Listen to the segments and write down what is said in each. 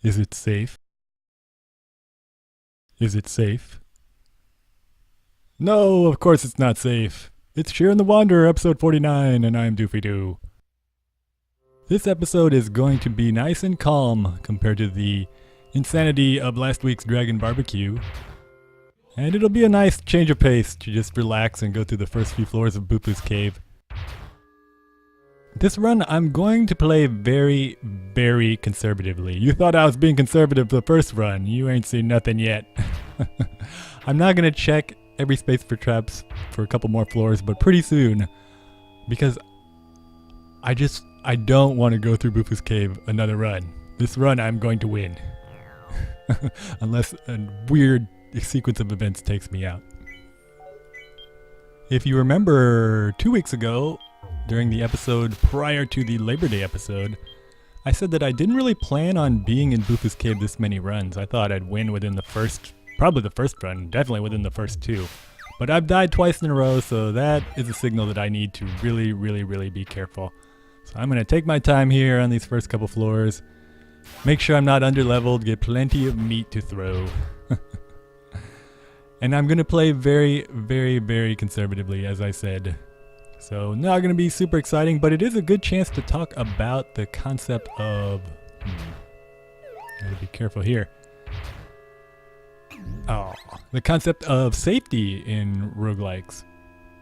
Is it safe? Is it safe? No, of course it's not safe. It's Shiren the Wanderer, episode 49, and I'm Doofy Doo. This episode is going to be nice and calm compared to the insanity of last week's Dragon Barbecue. And it'll be a nice change of pace to just relax and go through the first few floors of Bufu's cave. This run, I'm going to play very, very conservatively. You thought I was being conservative the first run. You ain't seen nothing yet. I'm not going to check every space for traps for a couple more floors, but pretty soon. Because I don't want to go through Bufu's cave another run. This run, I'm going to win. Unless a weird sequence of events takes me out. If you remember 2 weeks ago, during the episode prior to the Labor Day episode, I said that I didn't really plan on being in Bufu's cave this many runs. I thought I'd win within probably the first run, definitely within the first two. But I've died twice in a row, so that is a signal that I need to really, really, really be careful. So I'm going to take my time here on these first couple floors, make sure I'm not underleveled, get plenty of meat to throw. And I'm going to play very, very, very conservatively, as I said. So not going to be super exciting, but it is a good chance to talk about the concept of... Gotta be careful here. The concept of safety in roguelikes.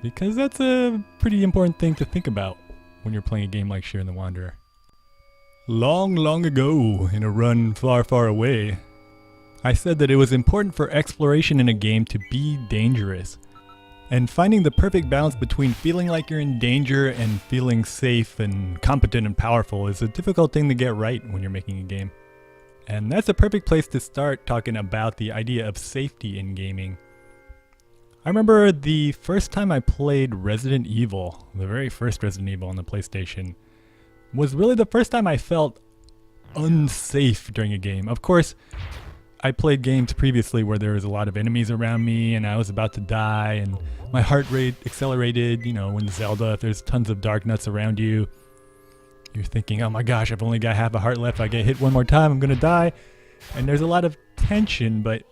Because that's a pretty important thing to think about when you're playing a game like Shiren the Wanderer. Long, long ago, in a run far, far away, I said that it was important for exploration in a game to be dangerous. And finding the perfect balance between feeling like you're in danger and feeling safe and competent and powerful is a difficult thing to get right when you're making a game. And that's a perfect place to start talking about the idea of safety in gaming. I remember the first time I played Resident Evil, the very first Resident Evil on the PlayStation, was really the first time I felt unsafe during a game. Of course, I played games previously where there was a lot of enemies around me and I was about to die and my heart rate accelerated. You know, in Zelda, if there's tons of dark nuts around you, you're thinking, oh my gosh, I've only got half a heart left. If I get hit one more time, I'm going to die. And there's a lot of tension, but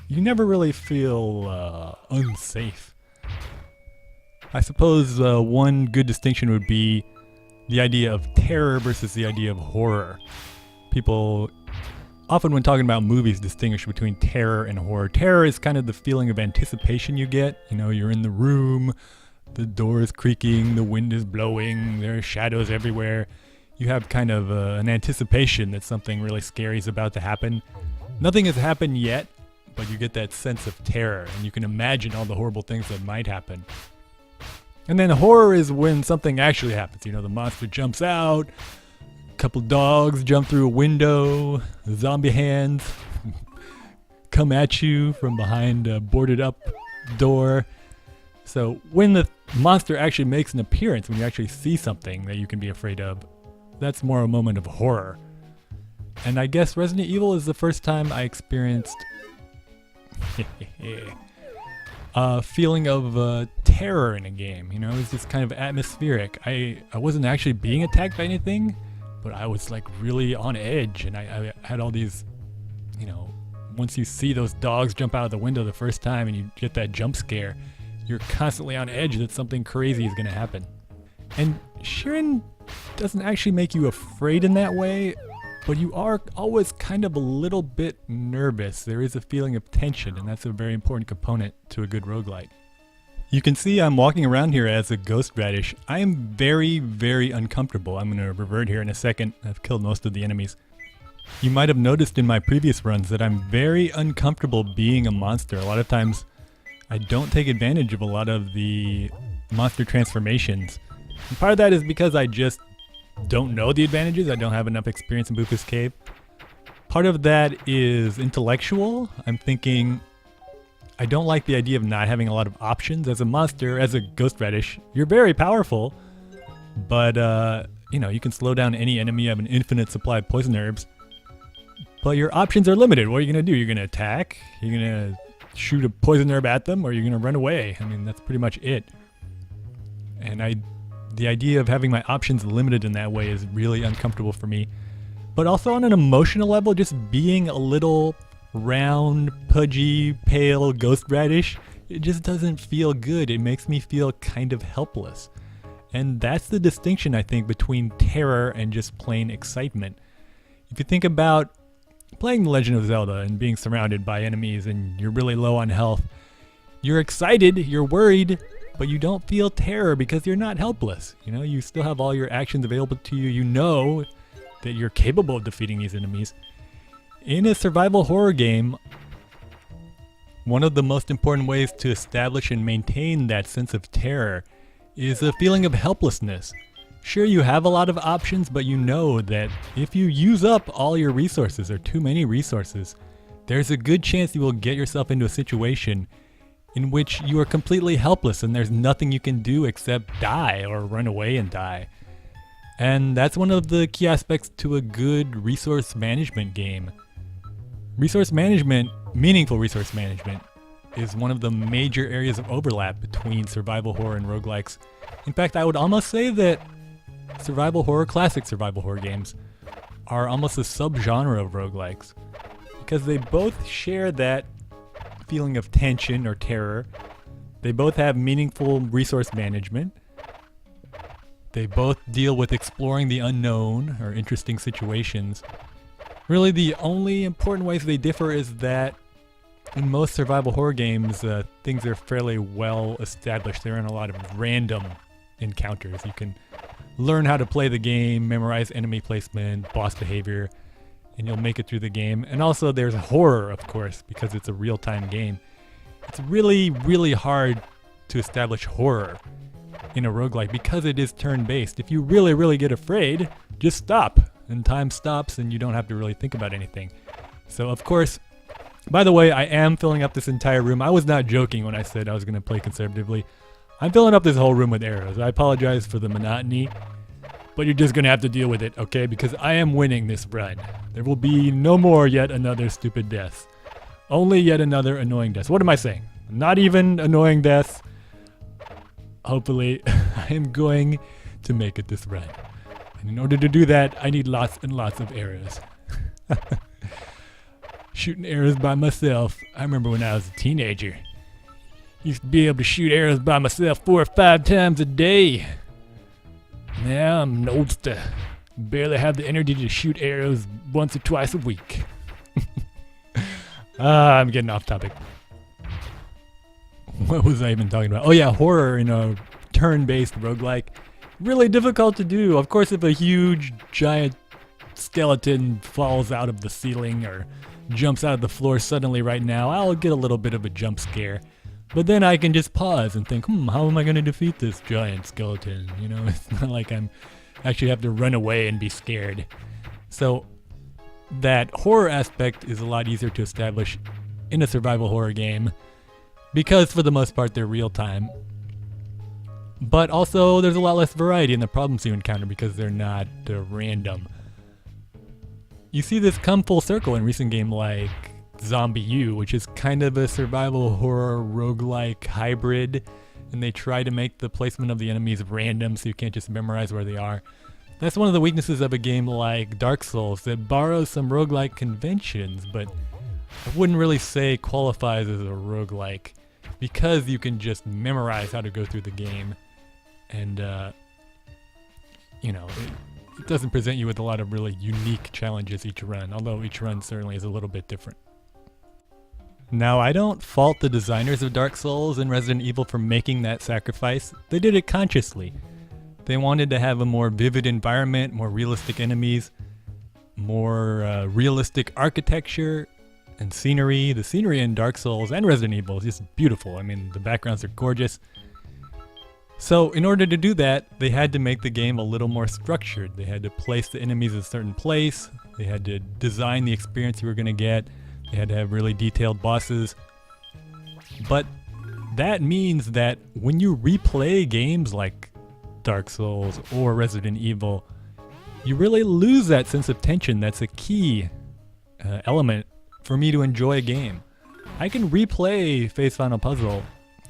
you never really feel unsafe. I suppose one good distinction would be the idea of terror versus the idea of horror. People often when talking about movies distinguish between terror and horror. Terror is kind of the feeling of anticipation you get. You know, you're in the room, the door is creaking, the wind is blowing, there are shadows everywhere. You have kind of an anticipation that something really scary is about to happen. Nothing has happened yet, but you get that sense of terror and you can imagine all the horrible things that might happen. And then horror is when something actually happens. You know, the monster jumps out, couple dogs jump through a window, zombie hands come at you from behind a boarded up door. So when the monster actually makes an appearance, when you actually see something that you can be afraid of, that's more a moment of horror. And I guess Resident Evil is the first time I experienced a feeling of terror in a game. You know, it was just kind of atmospheric. I wasn't actually being attacked by anything, but I was like really on edge, and I had all these, you know, once you see those dogs jump out of the window the first time and you get that jump scare, you're constantly on edge that something crazy is going to happen. And Shiren doesn't actually make you afraid in that way, but you are always kind of a little bit nervous. There is a feeling of tension, and that's a very important component to a good roguelike. You can see I'm walking around here as a ghost radish. I am very, very uncomfortable. I'm going to revert here in a second. I've killed most of the enemies. You might have noticed in my previous runs that I'm very uncomfortable being a monster. A lot of times I don't take advantage of a lot of the monster transformations. And part of that is because I just don't know the advantages. I don't have enough experience in Bufu's cave. Part of that is intellectual. I'm thinking, I don't like the idea of not having a lot of options. As a monster, as a ghost radish, you're very powerful, but you know, you can slow down any enemy. You have an infinite supply of poison herbs, but your options are limited. What are you going to do? You're going to attack? You're going to shoot a poison herb at them, or you're going to run away? I mean, that's pretty much it. And the idea of having my options limited in that way is really uncomfortable for me. But also on an emotional level, just being a little round, pudgy, pale ghost radish, it just doesn't feel good. It makes me feel kind of helpless. And that's the distinction, I think, between terror and just plain excitement. If you think about playing The Legend of Zelda and being surrounded by enemies and you're really low on health, you're excited, you're worried, but you don't feel terror because you're not helpless. You know, you still have all your actions available to you. You know that you're capable of defeating these enemies. In a survival horror game, one of the most important ways to establish and maintain that sense of terror is a feeling of helplessness. Sure, you have a lot of options, but you know that if you use up all your resources or too many resources, there's a good chance you will get yourself into a situation in which you are completely helpless and there's nothing you can do except die or run away and die. And that's one of the key aspects to a good resource management game. Resource management, meaningful resource management, is one of the major areas of overlap between survival horror and roguelikes. In fact, I would almost say that survival horror, classic survival horror games, are almost a subgenre of roguelikes, because they both share that feeling of tension or terror. They both have meaningful resource management. They both deal with exploring the unknown or interesting situations. Really, the only important ways they differ is that in most survival horror games, things are fairly well established. There aren't a lot of random encounters. You can learn how to play the game, memorize enemy placement, boss behavior, and you'll make it through the game. And also there's horror, of course, because it's a real-time game. It's really, really hard to establish horror in a roguelike because it is turn-based. If you really, really get afraid, just stop, and time stops and you don't have to really think about anything. So of course, by the way, I am filling up this entire room. I was not joking when I said I was going to play conservatively. I'm filling up this whole room with arrows. I apologize for the monotony, but you're just going to have to deal with it, okay? Because I am winning this run. There will be no more yet another stupid death. Only yet another annoying death. What am I saying? Not even annoying death. Hopefully, I am going to make it this run. And in order to do that, I need lots and lots of arrows. Shooting arrows by myself. I remember when I was a teenager. Used to be able to shoot arrows by myself 4 or 5 times a day. Now I'm an oldster. Barely have the energy to shoot arrows once or twice a week. I'm getting off topic. What was I even talking about? Oh yeah, horror in a turn-based roguelike. Really difficult to do. Of course, if a huge, giant skeleton falls out of the ceiling or jumps out of the floor suddenly right now, I'll get a little bit of a jump scare. But then I can just pause and think, how am I going to defeat this giant skeleton? You know, it's not like I'm actually have to run away and be scared. So that horror aspect is a lot easier to establish in a survival horror game because for the most part they're real time. But also there's a lot less variety in the problems you encounter because they're not random. You see this come full circle in recent games like Zombie U, which is kind of a survival horror roguelike hybrid, and they try to make the placement of the enemies random so you can't just memorize where they are. That's one of the weaknesses of a game like Dark Souls that borrows some roguelike conventions, but I wouldn't really say qualifies as a roguelike because you can just memorize how to go through the game, and it doesn't present you with a lot of really unique challenges each run, although each run certainly is a little bit different. Now, I don't fault the designers of Dark Souls and Resident Evil for making that sacrifice. They did it consciously. They wanted to have a more vivid environment, more realistic enemies, more realistic architecture and scenery. The scenery in Dark Souls and Resident Evil is just beautiful. I mean, the backgrounds are gorgeous. So in order to do that, they had to make the game a little more structured. They had to place the enemies in a certain place. They had to design the experience you were going to get. They had to have really detailed bosses. But that means that when you replay games like Dark Souls or Resident Evil, you really lose that sense of tension. That's a key element for me to enjoy a game. I can replay Face Final Puzzle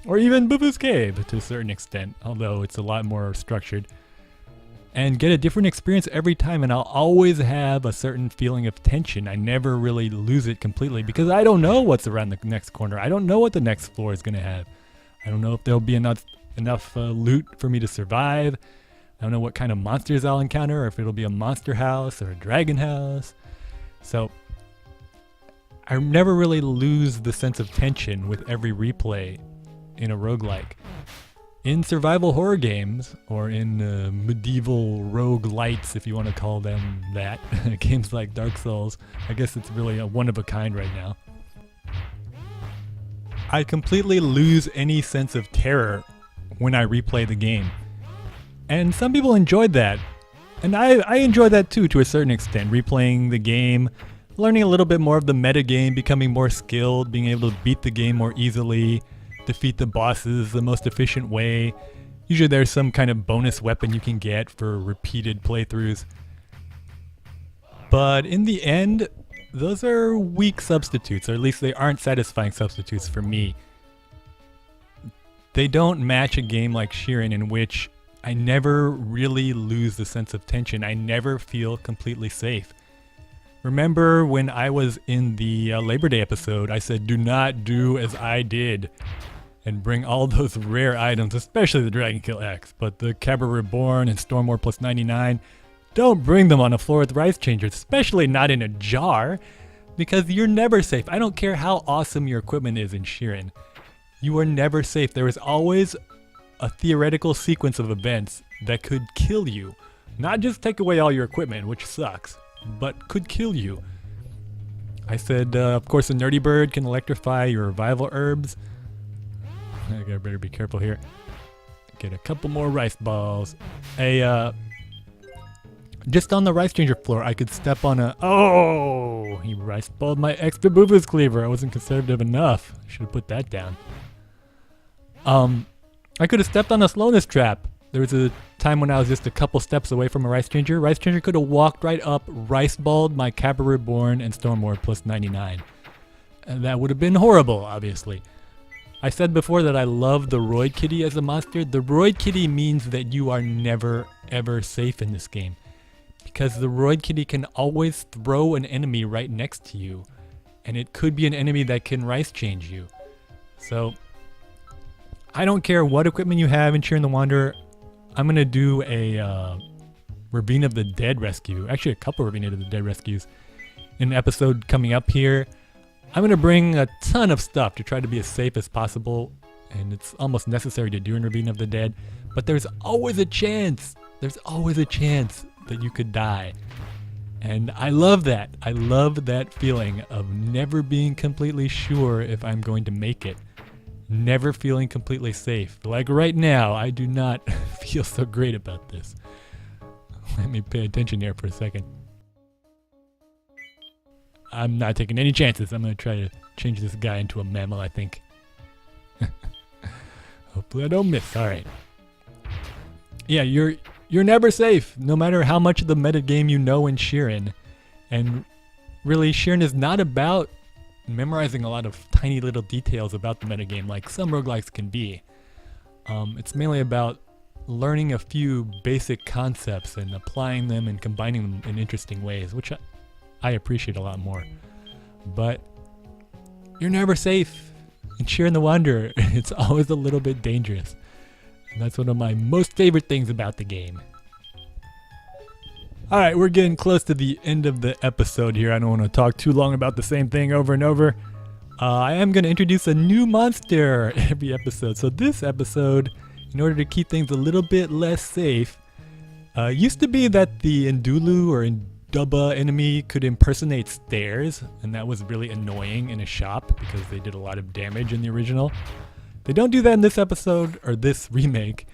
or even Bufu's Cave to a certain extent, although it's a lot more structured. and get a different experience every time, and I'll always have a certain feeling of tension. I never really lose it completely because I don't know what's around the next corner. I don't know what the next floor is going to have. I don't know if there'll be enough loot for me to survive. I don't know what kind of monsters I'll encounter, or if it'll be a monster house or a dragon house. So I never really lose the sense of tension with every replay in a roguelike. In survival horror games, or in medieval roguelites, if you want to call them that, games like Dark Souls, I guess it's really a one of a kind right now. I completely lose any sense of terror when I replay the game. And some people enjoyed that. And I enjoy that too, to a certain extent. Replaying the game, learning a little bit more of the meta game, becoming more skilled, being able to beat the game more easily, defeat the bosses the most efficient way. Usually there's some kind of bonus weapon you can get for repeated playthroughs. But in the end, those are weak substitutes, or at least they aren't satisfying substitutes for me. They don't match a game like Shiren, in which I never really lose the sense of tension. I never feel completely safe. Remember when I was in the Labor Day episode, I said do not do as I did and bring all those rare items, especially the Dragon Kill X, but the Cabra Reborn and Stormwar plus 99, don't bring them on a floor with Rice Changers, especially not in a jar, because you're never safe. I don't care how awesome your equipment is in Shiren. You are never safe. There is always a theoretical sequence of events that could kill you. Not just take away all your equipment, which sucks, but could kill you. I said, of course, a nerdy bird can electrify your revival herbs. I better be careful here. Get a couple more rice balls. Just on the rice changer floor, I could step on a... Oh! He rice balled my extra Bufu's cleaver. I wasn't conservative enough. I should have put that down. I could have stepped on a slowness trap. There was a time when I was just a couple steps away from a rice changer. Rice changer could have walked right up, rice balled my Cabra Reborn and Stormwar plus 99. And that would have been horrible, obviously. I said before that I love the Roid Kitty as a monster. The Roid Kitty means that you are never, ever safe in this game. Because the Roid Kitty can always throw an enemy right next to you. And it could be an enemy that can rice change you. So, I don't care what equipment you have in Shiren the Wanderer. I'm going to do a Ravine of the Dead rescue. Actually, a couple Ravine of the Dead rescues in an episode coming up here. I'm going to bring a ton of stuff to try to be as safe as possible. And it's almost necessary to do in Ravine of the Dead. But there's always a chance. There's always a chance that you could die. And I love that. I love that feeling of never being completely sure if I'm going to make it. Never feeling completely safe. Like right now, I do not feel so great about this. Let me pay attention here for a second. I'm not taking any chances. I'm going to try to change this guy into a mammal, I think. Hopefully I don't miss. Alright. Yeah, you're never safe, no matter how much of the metagame you know in Shiren. And really, Shiren is not about memorizing a lot of tiny little details about the metagame like some roguelikes can be. It's mainly about learning a few basic concepts and applying them and combining them in interesting ways, which I appreciate a lot more. But you're never safe. In Shiren the Wanderer, it's always a little bit dangerous. And that's one of my most favorite things about the game. Alright, we're getting close to the end of the episode here. I don't want to talk too long about the same thing over and over. I am going to introduce a new monster every episode. So this episode, in order to keep things a little bit less safe, used to be that the Ndulu or Dubba enemy could impersonate stairs, and that was really annoying in a shop because they did a lot of damage in the original. They don't do that in this episode, or this remake,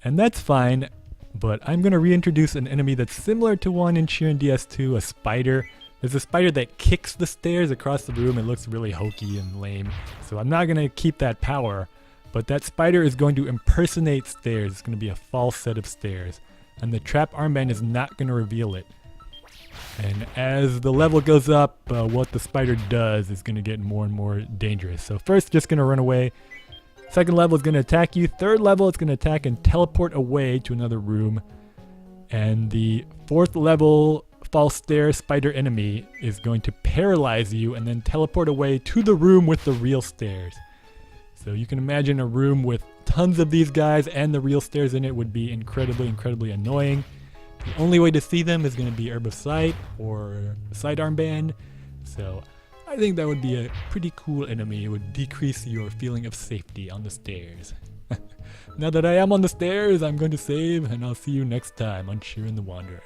and that's fine, but I'm going to reintroduce an enemy that's similar to one in Shiren DS2, a spider. There's a spider that kicks the stairs across the room. It looks really hokey and lame, so I'm not going to keep that power, but that spider is going to impersonate stairs. It's going to be a false set of stairs, and the trap armband is not going to reveal it. And as the level goes up, what the spider does is going to get more and more dangerous. So first, just going to run away. Second level is going to attack you. Third level, it's going to attack and teleport away to another room. And the 4th level false stair spider enemy is going to paralyze you and then teleport away to the room with the real stairs. So you can imagine a room with tons of these guys and the real stairs in it would be incredibly annoying. The only way to see them is going to be Herb of Sight or Sidearm Band. So I think that would be a pretty cool enemy. It would decrease your feeling of safety on the stairs. Now that I am on the stairs, I'm going to save, and I'll see you next time on Shiren the Wanderer.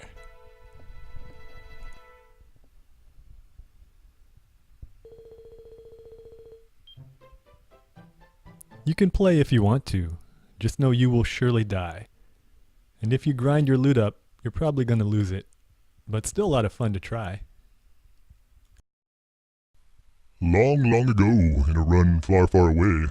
You can play if you want to, just know you will surely die. And if you grind your loot up, you're probably going to lose it, but still a lot of fun to try. Long, long ago, in a run far, far away,